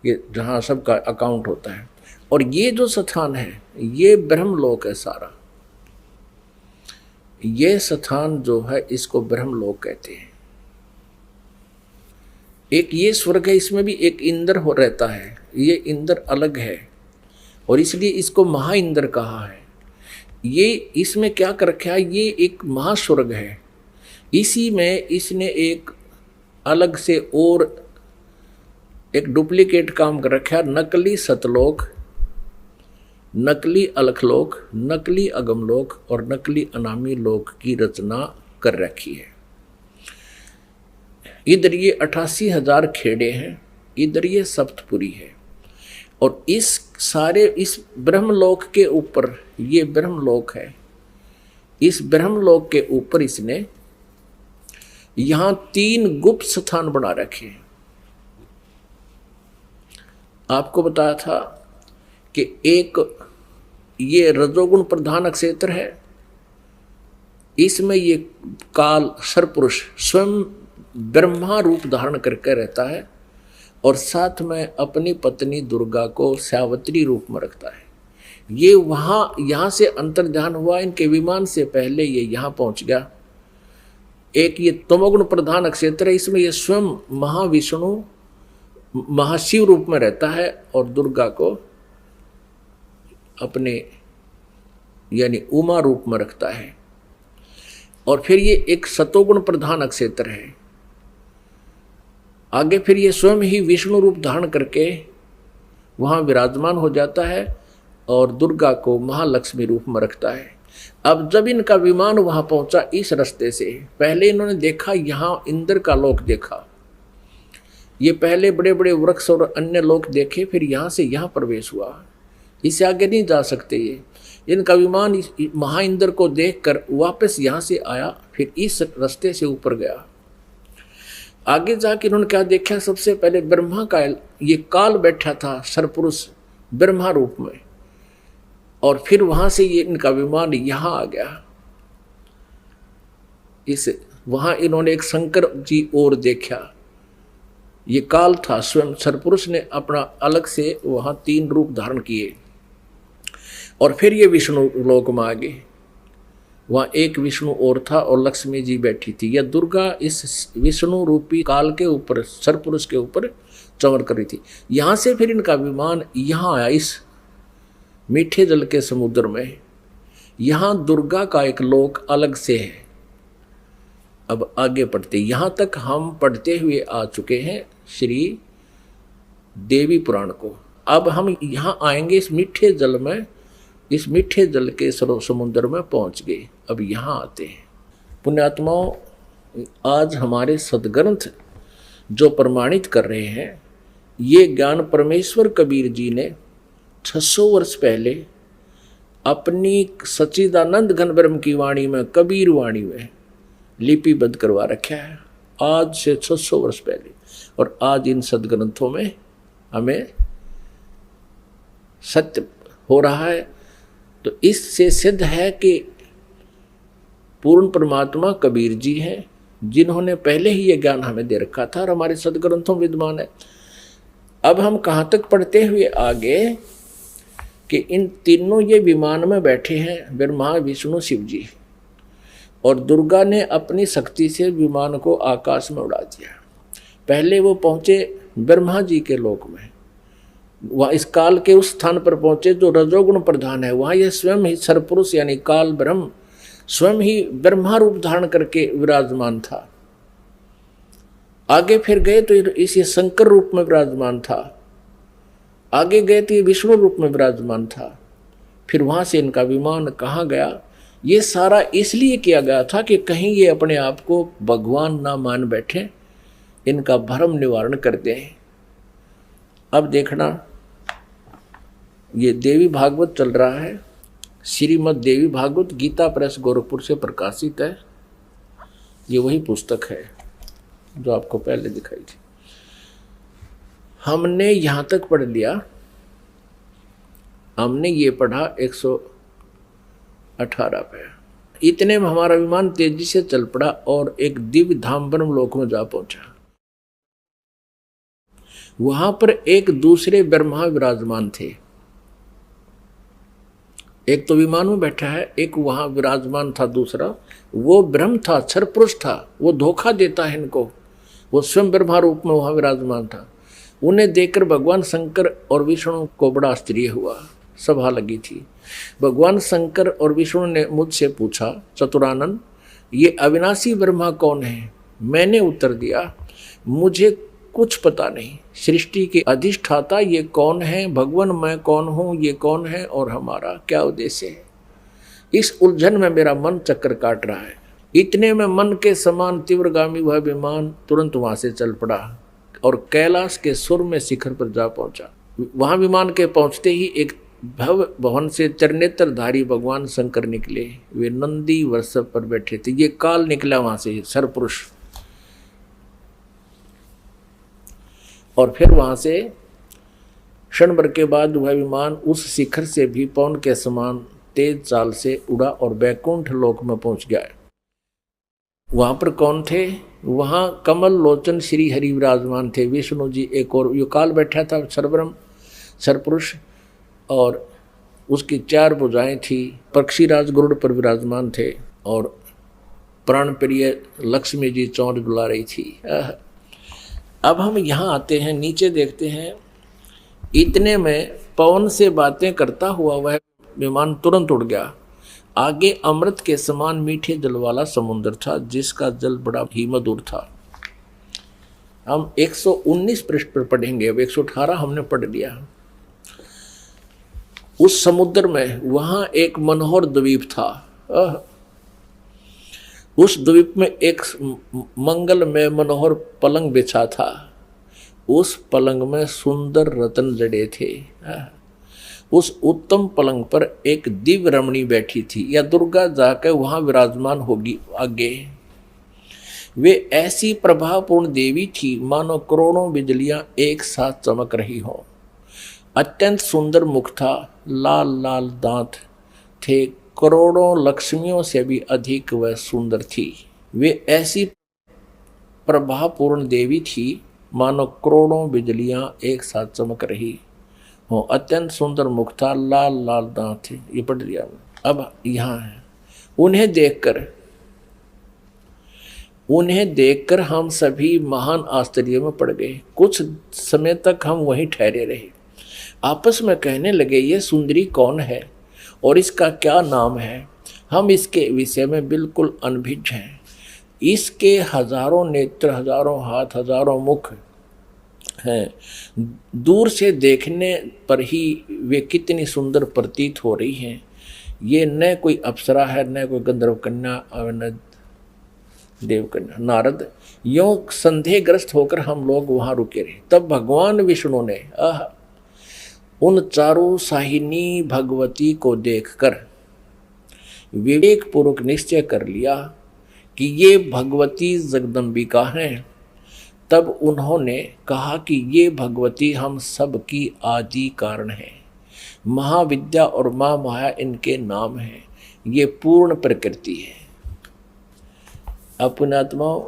ये जहाँ सबका अकाउंट होता है। और ये जो स्थान है ये ब्रह्मलोक है सारा, ये स्थान जो है इसको ब्रह्मलोक कहते हैं। एक ये स्वर्ग है, इसमें भी एक इंद्र हो रहता है, ये इंद्र अलग है और इसलिए इसको महा इंद्र कहा है। ये इसमें क्या कर रखा है, ये एक महास्वर्ग है, इसी में इसने एक अलग से और एक डुप्लीकेट काम कर रखा है, नकली सतलोक, नकली अलखलोक, नकली अगमलोक और नकली अनामी लोक की रचना कर रखी है। इधर ये 88,000 खेड़े हैं, इधर ये सप्तपुरी है, और इस सारे इस ब्रह्मलोक के ऊपर, ये ब्रह्मलोक है, इस ब्रह्मलोक के ऊपर इसने यहां 3 गुप्त स्थान बना रखे हैं। आपको बताया था कि एक ये रजोगुण प्रधान क्षेत्र है, इसमें ये काल सरपुरुष स्वयं ब्रह्मा रूप धारण करके रहता है और साथ में अपनी पत्नी दुर्गा को सावित्री रूप में रखता है। ये वहाँ यहाँ से अंतर्ध्यान हुआ, इनके विमान से पहले ये यहाँ पहुँच गया। एक ये तमोगुण प्रधान क्षेत्र है, इसमें ये स्वयं महाविष्णु महाशिव रूप में रहता है और दुर्गा को अपने यानी उमा रूप में रखता है। और फिर ये एक सतोगुण प्रधान क्षेत्र है, आगे फिर ये स्वयं ही विष्णु रूप धारण करके वहाँ विराजमान हो जाता है और दुर्गा को महालक्ष्मी रूप में रखता है। अब जब इनका विमान वहाँ पहुँचा इस रास्ते से, पहले इन्होंने देखा यहाँ इंद्र का लोक देखा, ये पहले बड़े बड़े वृक्ष और अन्य लोक देखे, फिर यहाँ से यहाँ प्रवेश हुआ, इससे आगे नहीं जा सकते। ये इनका विमान महा इंद्र को देखकर वापस यहाँ से आया, फिर इस रास्ते से ऊपर गया। आगे जाके इन्होंने क्या देखा, सबसे पहले ब्रह्मा का ये काल बैठा था सरपुरुष ब्रह्मा रूप में, और फिर वहाँ से ये इनका विमान यहाँ आ गया। इस वहाँ इन्होंने एक शंकर जी और देखा, ये काल था स्वयं सरपुरुष ने अपना अलग से वहाँ 3 रूप धारण किए। और फिर ये विष्णु लोक में आ गए, वहाँ एक विष्णु और था और लक्ष्मी जी बैठी थी। यह दुर्गा इस विष्णु रूपी काल के ऊपर सरपुरुष के ऊपर चमर कर रही थी। यहाँ से फिर इनका विमान यहाँ आया, इस मीठे जल के समुद्र में। यहाँ दुर्गा का एक लोक अलग से है। अब आगे पढ़ते, यहाँ तक हम पढ़ते हुए आ चुके हैं श्री देवी पुराण को। अब हम यहाँ आएंगे इस मीठे जल में, इस मीठे जल के समुद्र में पहुँच गए। अब यहाँ आते हैं पुण्यात्माओं, आज हमारे सदग्रंथ जो प्रमाणित कर रहे हैं, ये ज्ञान परमेश्वर कबीर जी ने 600 वर्ष पहले अपनी सच्चिदानंद घन ब्रह्म की वाणी में, कबीर वाणी में लिपिबद्ध करवा रखा है, आज से 600 वर्ष पहले। और आज इन सदग्रंथों में हमें सत्य हो रहा है। तो इससे सिद्ध है कि पूर्ण परमात्मा कबीर जी हैं, जिन्होंने पहले ही ये ज्ञान हमें दे रखा था और हमारे सदग्रंथों में विद्यमान है। अब हम कहाँ तक पढ़ते हुए आगे कि इन तीनों ये विमान में बैठे हैं, ब्रह्मा विष्णु शिव जी, और दुर्गा ने अपनी शक्ति से विमान को आकाश में उड़ा दिया। पहले वो पहुँचे ब्रह्मा जी के लोक में, वह इस काल के उस स्थान पर पहुँचे जो रजोगुण प्रधान है। वहाँ यह स्वयं ही सरपुरुष यानी काल ब्रह्म स्वयं ही ब्रह्मा रूप धारण करके विराजमान था। आगे फिर गए तो इस शंकर रूप में विराजमान था, आगे गए तो ये विष्णु रूप में विराजमान था। फिर वहां से इनका विमान कहाँ गया, ये सारा इसलिए किया गया था कि कहीं ये अपने आप को भगवान ना मान बैठे, इनका भ्रम निवारण कर दें। अब देखना, ये देवी भागवत चल रहा है, श्रीमद् देवी भागवत गीता प्रेस गोरखपुर से प्रकाशित है। ये वही पुस्तक है जो आपको पहले दिखाई थी। हमने यहां तक पढ़ लिया, हमने ये पढ़ा 118 पे। इतने में हमारा विमान तेजी से चल पड़ा और एक दिव्य धाम ब्रह्म लोक में जा पहुंचा। वहां पर एक दूसरे ब्रह्मा विराजमान थे, एक तो विमान में बैठा है, एक वहां विराजमान था दूसरा, वो ब्रह्म था, क्षर पुरुष था, वो धोखा देता है इनको, वो स्वयं ब्रह्मा रूप में वहां विराजमान था। उन्हें देखकर भगवान शंकर और विष्णु को बड़ा आश्चर्य हुआ, सभा लगी थी। भगवान शंकर और विष्णु ने मुझसे पूछा, चतुरानन ये अविनाशी ब्रह्मा कौन है? मैंने उत्तर दिया, मुझे कुछ पता नहीं। सृष्टि के अधिष्ठाता ये कौन है? भगवान मैं कौन हूँ? ये कौन है? और हमारा क्या उद्देश्य है? इस उलझन में मेरा मन चक्कर काट रहा है। इतने में मन के समान तीव्रगामी वह विमान तुरंत वहां से चल पड़ा और कैलाश के सुर में शिखर पर जा पहुंचा। वहां विमान के पहुंचते ही एक भव भवन से चरनेत्रधारी भगवान शंकर निकले। वे नंदी वृषभ पर बैठे थे। ये काल निकला वहां से, सरपुरुष। और फिर वहां से क्षण भर के बाद वह विमान उस शिखर से भी पवन के समान तेज चाल से उड़ा और बैकुंठ लोक में पहुंच गया। वहां पर कौन थे? वहां कमल लोचन श्री हरि विराजमान थे, विष्णु जी, एक और यो काल बैठा था, सरब्रह्म सरपुरुष, और उसकी 4 भुजाएं थी। पक्षीराज गरुड़ पर विराजमान थे और प्राण प्रिय लक्ष्मी जी चौंच बुला रही थी। अब हम यहाँ आते हैं, नीचे देखते हैं। इतने में पवन से बातें करता हुआ वह विमान तुरंत उड़ गया। आगे अमृत के समान मीठे जल वाला समुद्र था, जिसका जल बड़ा ही मधुर था। हम 119 पृष्ठ पर पढ़ेंगे, अब 118 हमने पढ़ लिया। उस समुद्र में वहां एक मनोहर द्वीप था। उस द्वीप में एक मंगल में मनोहर पलंग बिछा था। उस पलंग में सुंदर रत्न जड़े थे। उस उत्तम पलंग पर एक दिव्य रमणी बैठी थी, या दुर्गा जाकर वहां विराजमान होगी आगे। वे ऐसी प्रभापूर्ण देवी थी मानो करोड़ों बिजलियां एक साथ चमक रही हो। अत्यंत सुंदर मुख था, लाल लाल दांत थे, करोड़ों लक्ष्मियों से भी अधिक वह सुंदर थी। वे ऐसी प्रभापूर्ण देवी थी मानो करोड़ों बिजलियां एक साथ चमक रही हो। अत्यंत सुंदर मुख था, लाल लाल दांत थे। ये पढ़ लिया। अब यहाँ है, उन्हें देखकर हम सभी महान आश्चर्य में पड़ गए। कुछ समय तक हम वहीं ठहरे रहे, आपस में कहने लगे, ये सुंदरी कौन है और इसका क्या नाम है? हम इसके विषय में बिल्कुल अनभिज्ञ हैं। इसके हजारों नेत्र, हजारों हाथ, हजारों मुख हैं। दूर से देखने पर ही वे कितनी सुंदर प्रतीत हो रही हैं। ये न कोई अप्सरा है, न कोई गंधर्व कन्या और न देव कन्या। नारद, यों संदेहग्रस्त होकर हम लोग वहां रुके रहे। तब भगवान विष्णु ने उन चारों साहिनी भगवती को देखकर विवेक पूर्वक निश्चय कर लिया कि ये भगवती जगदम्बिका हैं। तब उन्होंने कहा कि ये भगवती हम सब की आदि कारण है। महाविद्या और माँ माया इनके नाम हैं। ये पूर्ण प्रकृति है। अपने आत्माओं,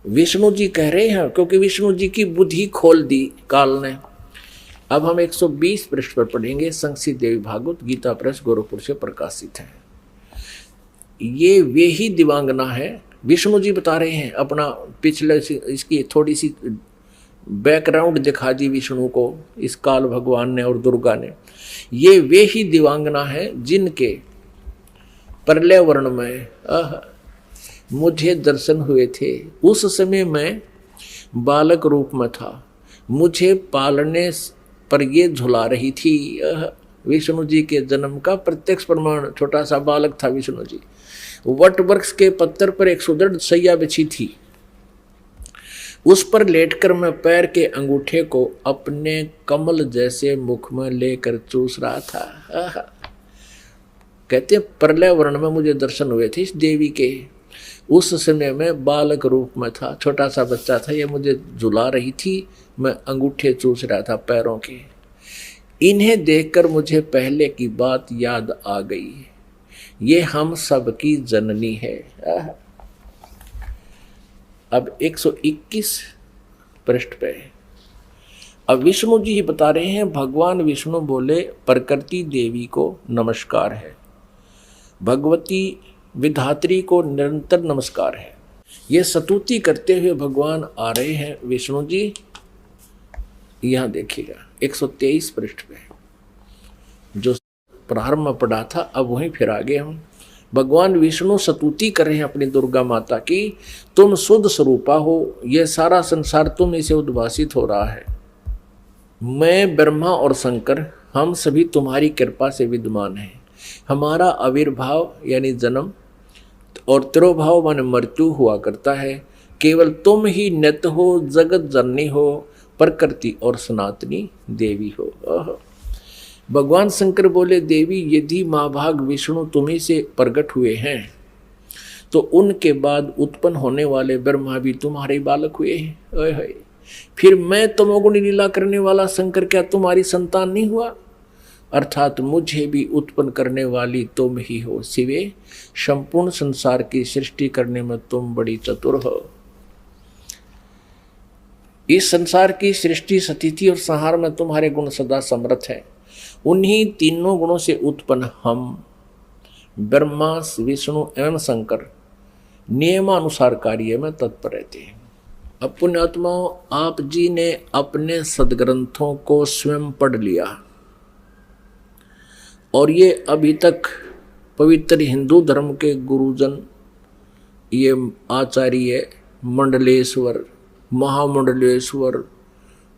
विष्णु जी कह रहे हैं, क्योंकि विष्णु जी की बुद्धि खोल दी काल ने। अब हम 120 पृष्ठ पर पढ़ेंगे। संक्षिप्त देवी भागवत गीता प्रेस गोरखपुर से प्रकाशित है। ये वे ही दिवांगना है। विष्णु जी बता रहे हैं अपना पिछले, इसकी थोड़ी सी बैकग्राउंड दिखा दी विष्णु को, इस काल भगवान ने और दुर्गा ने। ये वे ही दिवांगना है जिनके प्रलय वर्ण में मुझे दर्शन हुए थे। उस समय मैं बालक रूप में था, मुझे पालने पर ये झुला रही थी। विष्णु जी के जन्म का प्रत्यक्ष प्रमाण, छोटा सा बालक था विष्णु जी। वट वृक्ष के पत्थर पर एक सुदृढ़ सैया बिछी थी, उस पर लेटकर मैं पैर के अंगूठे को अपने कमल जैसे मुख में लेकर चूस रहा था। कहते प्रलय वर्ण में मुझे दर्शन हुए थे इस देवी के। उस समय में बालक रूप में था, छोटा सा बच्चा था, ये मुझे झुला रही थी, मैं अंगूठे चूस रहा था पैरों के। इन्हें देखकर मुझे पहले की बात याद आ गई, ये हम सब की जननी है। अब 121 पृष्ठ पे अब विष्णु जी ही बता रहे हैं। भगवान विष्णु बोले, प्रकृति देवी को नमस्कार है, भगवती विधात्री को निरंतर नमस्कार है। ये स्तुति करते हुए भगवान आ रहे हैं विष्णु जी। यहां देखिएगा 123 पृष्ठ पे जो प्रारंभ में पढ़ा था, अब वहीं फिर आगे हम। भगवान विष्णु स्तुति कर रहे हैं अपनी दुर्गा माता की, तुम शुद्ध स्वरूपा हो, ये सारा संसार तुम इसे उद्भासित हो रहा है। मैं ब्रह्मा और शंकर हम सभी तुम्हारी कृपा से विद्यमान हैं। हमारा आविर्भाव यानी जन्म और तिरोभाव माने मृत्यु हुआ करता है। केवल तुम ही नित्य हो, जगत जननी हो, प्रकृति और सनातनी देवी हो। भगवान शंकर बोले, देवी यदि महाभाग विष्णु तुम्ही से प्रकट हुए हैं तो उनके बाद उत्पन्न होने वाले ब्रह्मा भी तुम्हारे बालक हुए हैं। फिर मैं तमोगुणी लीला करने वाला शंकर क्या तुम्हारी संतान नहीं हुआ? अर्थात मुझे भी उत्पन्न करने वाली तुम ही हो शिवे। संपूर्ण संसार की सृष्टि करने में तुम बड़ी चतुर हो। इस संसार की सृष्टि, स्थिति और संहार में तुम्हारे गुण सदा समर्थ है। उन्हीं तीनों गुणों से उत्पन्न हम ब्रह्मा, विष्णु एवं शंकर नियमानुसार कार्य में तत्पर रहते हैं। अब पुण्यात्माओं, आप जी ने अपने सदग्रंथों को स्वयं पढ़ लिया और ये अभी तक पवित्र हिंदू धर्म के गुरुजन, ये आचार्य मंडलेश्वर, महामंडलेश्वर,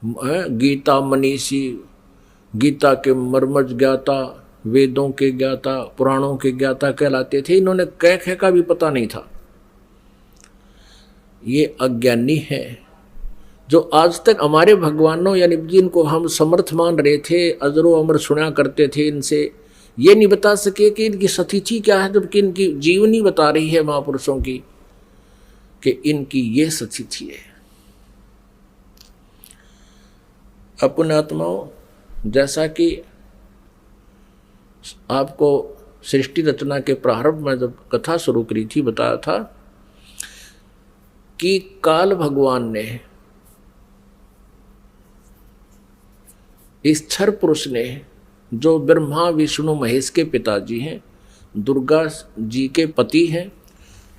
गीता मनीषी, गीता के मर्मज ज्ञाता, वेदों के ज्ञाता, पुराणों के ज्ञाता कहलाते थे। इन्होंने कह का भी पता नहीं था। ये अज्ञानी हैं जो आज तक हमारे भगवानों यानी जिनको हम समर्थ मान रहे थे, अजरो अमर सुना करते थे, इनसे ये नहीं बता सके कि इनकी सतिथि क्या है, जबकि इनकी जीवनी बता रही है महापुरुषों की कि इनकी ये सतिथि है। अपने आत्माओं, जैसा कि आपको सृष्टि रचना के प्रारंभ में जब कथा शुरू करी थी बताया था कि काल भगवान ने, इस क्षर पुरुष ने, जो ब्रह्मा विष्णु महेश के पिताजी हैं, दुर्गा जी के पति हैं,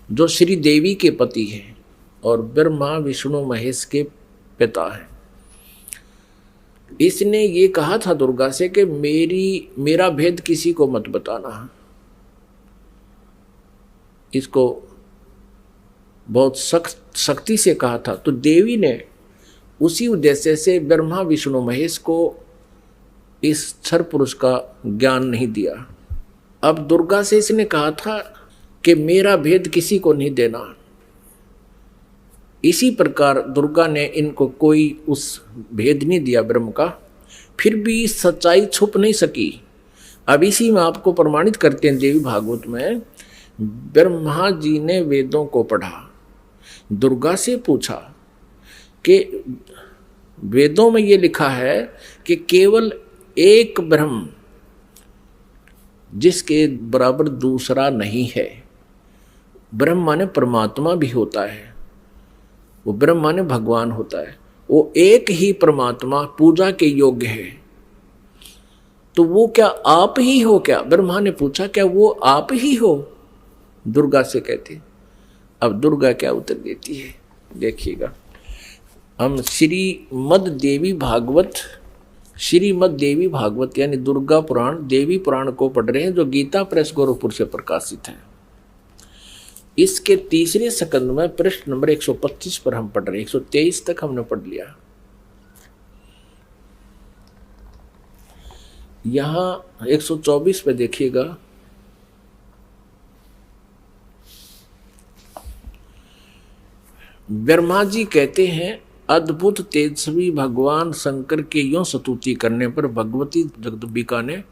जो श्री देवी के पति हैं और ब्रह्मा विष्णु महेश के पिता हैं, इसने ये कहा था दुर्गा से कि मेरा भेद किसी को मत बताना। इसको बहुत सख्ती से कहा था। तो देवी ने उसी उद्देश्य से ब्रह्मा विष्णु महेश को इस क्षर पुरुष का ज्ञान नहीं दिया। अब दुर्गा से इसने कहा था कि मेरा भेद किसी को नहीं देना। इसी प्रकार दुर्गा ने इनको कोई उस भेद नहीं दिया ब्रह्म का, फिर भी सच्चाई छुप नहीं सकी। अब इसी में आपको प्रमाणित करते हैं देवी भागवत में, ब्रह्मा जी ने वेदों को पढ़ा, दुर्गा से पूछा कि वेदों में ये लिखा है कि केवल एक ब्रह्म जिसके बराबर दूसरा नहीं है। ब्रह्म माने परमात्मा भी होता है, वो ब्रह्म माने भगवान होता है, वो एक ही परमात्मा पूजा के योग्य है। तो वो क्या आप ही हो क्या? ब्रह्मा ने पूछा, क्या वो आप ही हो? दुर्गा से कहते। अब दुर्गा क्या उत्तर देती है देखिएगा। हम श्रीमद् देवी भागवत यानी दुर्गा पुराण, देवी पुराण को पढ़ रहे हैं, जो गीता प्रेस गोरखपुर से प्रकाशित है। इसके तीसरे स्कंद में पृष्ठ नंबर 125 पर हम पढ़ रहे, 123 तक हमने पढ़ लिया। यहां 124 पे देखिएगा, ब्रह्मा जी कहते हैं, अद्भुत तेजस्वी भगवान शंकर के यों स्तुति करने पर भगवती जगदम्बिका ने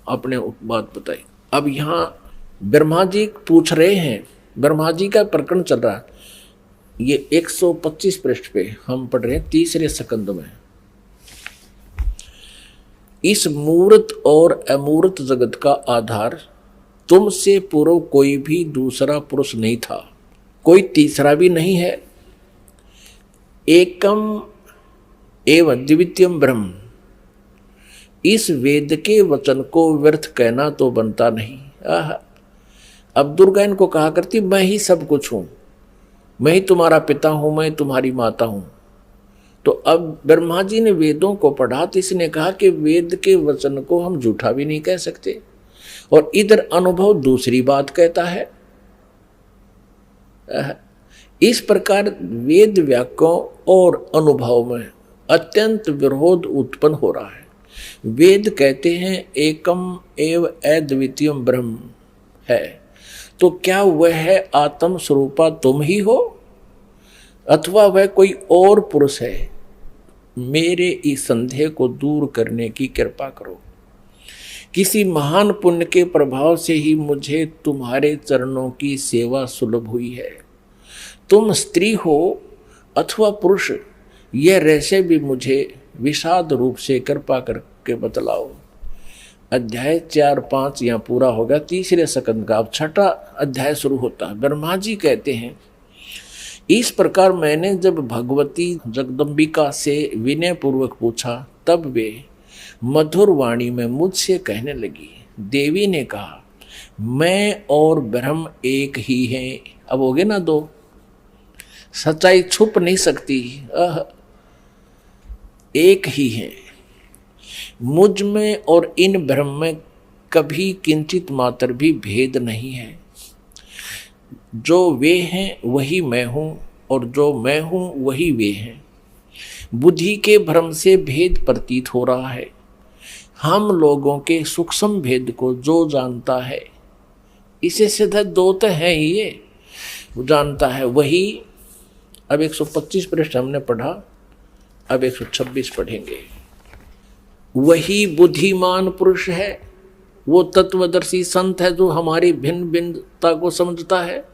अपने बात बताई। अब यहाँ ब्रह्मा जी पूछ रहे हैं, ब्रह्मा जी का प्रकरण चल रहा है, ये 125 पृष्ठ पे हम पढ़ रहे हैं तीसरे स्कंद में। इस मूर्त और अमूर्त जगत का आधार तुमसे पूर्व कोई भी दूसरा पुरुष नहीं था, कोई तीसरा भी नहीं है। एकम एवं द्वितीयम ब्रह्म, इस वेद के वचन को व्यर्थ कहना तो बनता नहीं। अब दुर्गा इनको कहा करती, मैं ही सब कुछ हूं, मैं ही तुम्हारा पिता हूं, मैं तुम्हारी माता हूं। तो अब ब्रह्मा जी ने वेदों को पढ़ा तो इसने कहा कि वेद के वचन को हम झूठा भी नहीं कह सकते, और इधर अनुभव दूसरी बात कहता है। इस प्रकार वेद वाक्यों और अनुभव में अत्यंत विरोध उत्पन्न हो रहा है। वेद कहते हैं एकम एव अद्वितीयम ब्रह्म है, तो क्या वह है आत्म स्वरूपा तुम ही हो अथवा वह कोई और पुरुष है? मेरे इस संदेह को दूर करने की कृपा करो। किसी महान पुण्य के प्रभाव से ही मुझे तुम्हारे चरणों की सेवा सुलभ हुई है। तुम स्त्री हो अथवा पुरुष, यह रहस्य भी मुझे विषाद रूप से कृपा करके बतलाओ। अध्याय 4-5 यहाँ पूरा होगा, तीसरे स्कंद का अब छठा अध्याय शुरू होता है। ब्रह्मा जी कहते हैं, इस प्रकार मैंने जब भगवती जगदम्बिका से विनय पूर्वक पूछा, तब वे मधुर वाणी में मुझसे कहने लगी। देवी ने कहा, मैं और ब्रह्म एक ही हैं। अब हो गए ना दो, सच्चाई छुप नहीं सकती, एक ही हैं। मुझ में और इन ब्रह्म में कभी किंचित मात्र भी भेद नहीं है। जो वे हैं वही मैं हूं, और जो मैं हूं वही वे हैं। बुद्धि के भ्रम से भेद प्रतीत हो रहा है। हम लोगों के सूक्ष्म भेद को जो जानता है, इसे सीधा दो तो है ही, ये जानता है वही। अब 125 पृष्ठ हमने पढ़ा, अब 126 पढ़ेंगे। वही बुद्धिमान पुरुष है, वो तत्वदर्शी संत है जो हमारी भिन्न भिन्नता को समझता है।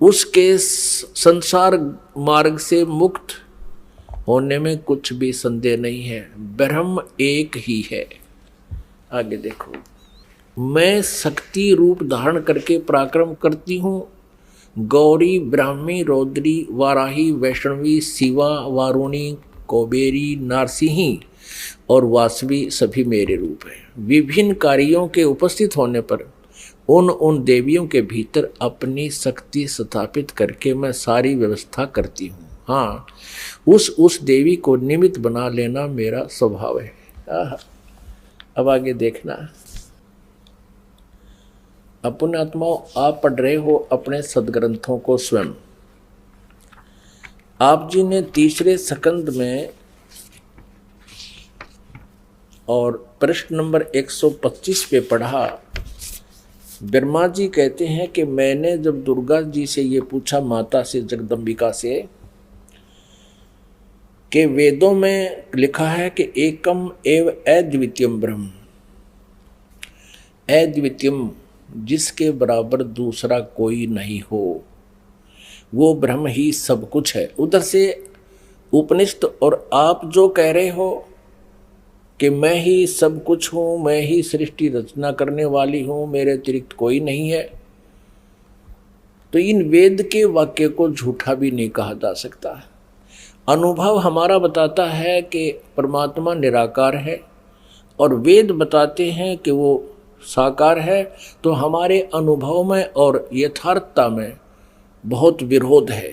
उसके संसार मार्ग से मुक्त होने में कुछ भी संदेह नहीं है। ब्रह्म एक ही है। आगे देखो, मैं शक्ति रूप धारण करके पराक्रम करती हूँ। गौरी, ब्राह्मी, रौद्री, वाराही, वैष्णवी, शिवा, वारुणी, कुबेरी, नारसिंही और वासवी सभी मेरे रूप हैं। विभिन्न कार्यों के उपस्थित होने पर उन देवियों के भीतर अपनी शक्ति स्थापित करके मैं सारी व्यवस्था करती हूँ। हाँ, उस देवी को निमित्त बना लेना मेरा स्वभाव है। अब आगे देखना। अपने आत्माओं, आप पढ़ रहे हो अपने सदग्रंथों को स्वयं। आप जी ने तीसरे स्कंद में और पृष्ठ नंबर 125 पे पढ़ा। ब्रह्मा जी कहते हैं कि मैंने जब दुर्गा जी से ये पूछा, माता से, जगदम्बिका से, कि वेदों में लिखा है कि एकम एव अद्वितीयम ब्रह्म, अद्वितीयम जिसके बराबर दूसरा कोई नहीं हो, वो ब्रह्म ही सब कुछ है। उधर से उपनिषद और आप जो कह रहे हो कि मैं ही सब कुछ हूँ, मैं ही सृष्टि रचना करने वाली हूँ, मेरे अतिरिक्त कोई नहीं है, तो इन वेद के वाक्य को झूठा भी नहीं कहा जा सकता। अनुभव हमारा बताता है कि परमात्मा निराकार है और वेद बताते हैं कि वो साकार है, तो हमारे अनुभव में और यथार्थता में बहुत विरोध है।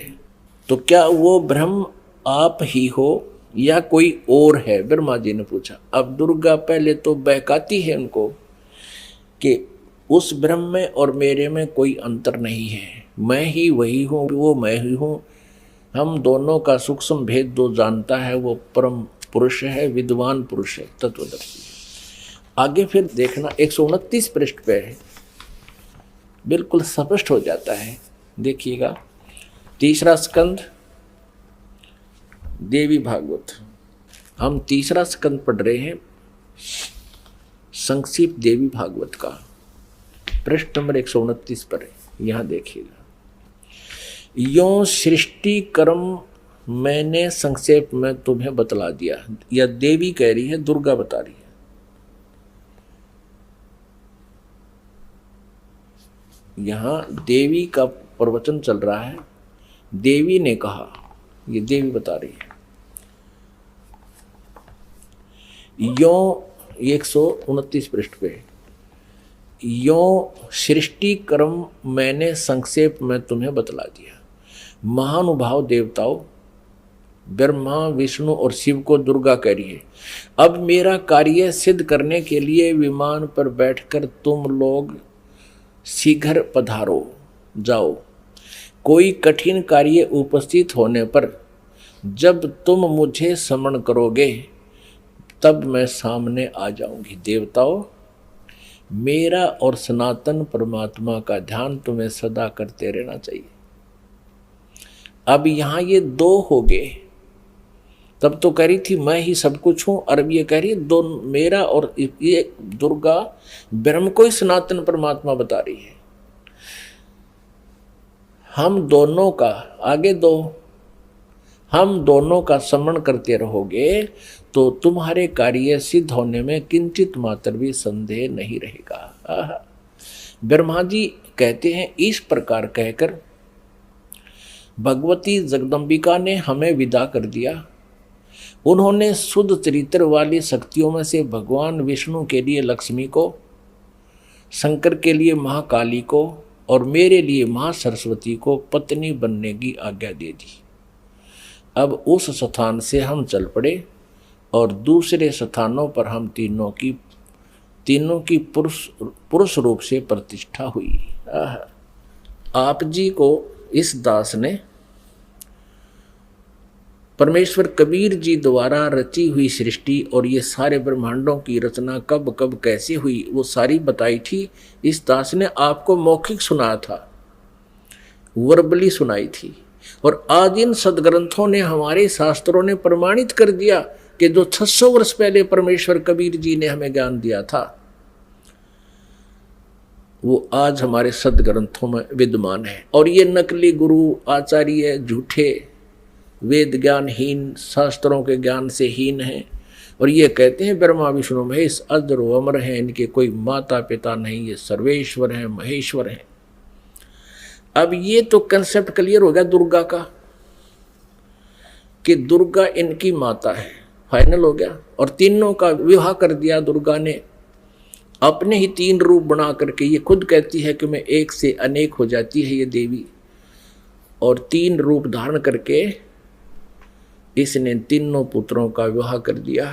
तो क्या वो ब्रह्म आप ही हो या कोई और है? ब्रह्मा जी ने पूछा। अब दुर्गा पहले तो बहकाती है उनको कि उस ब्रह्म में और मेरे में कोई अंतर नहीं है, मैं ही वही हूँ, वो मैं ही हूँ। हम दोनों का सूक्ष्म भेद जो जानता है वो परम पुरुष है, विद्वान पुरुष है, तत्वदर्शी। आगे फिर देखना 129 पृष्ठ पे है, बिल्कुल स्पष्ट हो जाता है। देखिएगा, तीसरा स्कंद देवी भागवत, हम तीसरा स्कंद पढ़ रहे हैं, संक्षिप्त देवी भागवत का, पृष्ठ नंबर 129 पर है। यहां देखिएगा, यो सृष्टि कर्म मैंने संक्षेप में तुम्हें बतला दिया। यह देवी कह रही है, दुर्गा बता रही है। यहां देवी का प्रवचन चल रहा है, देवी ने कहा, ये देवी बता रही है। यो 129 पृष्ठ पे, यो सृष्टि कर्म मैंने संक्षेप में तुम्हें बतला दिया। महानुभाव देवताओं, ब्रह्मा विष्णु और शिव को दुर्गा कह रही है, अब मेरा कार्य सिद्ध करने के लिए विमान पर बैठकर तुम लोग शीघ्र पधारो जाओ। कोई कठिन कार्य उपस्थित होने पर जब तुम मुझे स्मरण करोगे तब मैं सामने आ जाऊंगी। देवताओं, मेरा और सनातन परमात्मा का ध्यान तुम्हें सदा करते रहना चाहिए। अब यहां ये दो हो गए, तब तो कह रही थी मैं ही सब कुछ हूं, और अब ये कह रही है दो, मेरा और ये दुर्गा ब्रह्म को ही सनातन परमात्मा बता रही है। हम दोनों का, आगे दो, हम दोनों का स्मरण करते रहोगे तो तुम्हारे कार्य सिद्ध होने में किंचित मात्र भी संदेह नहीं रहेगा। ब्रह्मा जी कहते हैं, इस प्रकार कहकर भगवती जगदम्बिका ने हमें विदा कर दिया। उन्होंने शुद्ध चरित्र वाली शक्तियों में से भगवान विष्णु के लिए लक्ष्मी को, शंकर के लिए महाकाली को और मेरे लिए मां सरस्वती को पत्नी बनने की आज्ञा दे दी। अब उस स्थान से हम चल पड़े और दूसरे स्थानों पर हम तीनों की पुरुष रूप से प्रतिष्ठा हुई। आप जी को इस दास ने परमेश्वर कबीर जी द्वारा रची हुई सृष्टि और ये सारे ब्रह्मांडों की रचना कब कब कैसे हुई वो सारी बताई थी। इस दास ने आपको मौखिक सुनाया था, वर्बली सुनाई थी, और आज इन सदग्रंथों ने, हमारे शास्त्रों ने प्रमाणित कर दिया कि जो 600 वर्ष पहले परमेश्वर कबीर जी ने हमें ज्ञान दिया था वो आज हमारे सदग्रंथों में विद्यमान है। और ये नकली गुरु आचार्य झूठे, वेद ज्ञानहीन, शास्त्रों के ज्ञान से हीन हैं, और ये कहते हैं ब्रह्मा विष्णु महेश अजर व अमर हैं, इनके कोई माता पिता नहीं, ये सर्वेश्वर हैं, महेश्वर हैं। अब ये तो कंसेप्ट क्लियर हो गया दुर्गा का कि दुर्गा इनकी माता है, फाइनल हो गया। और तीनों का विवाह कर दिया दुर्गा ने, अपने ही 3 रूप बना करके। ये खुद कहती है कि मैं एक से अनेक हो जाती है ये देवी, और 3 रूप धारण करके इसने तीनों पुत्रों का विवाह कर दिया।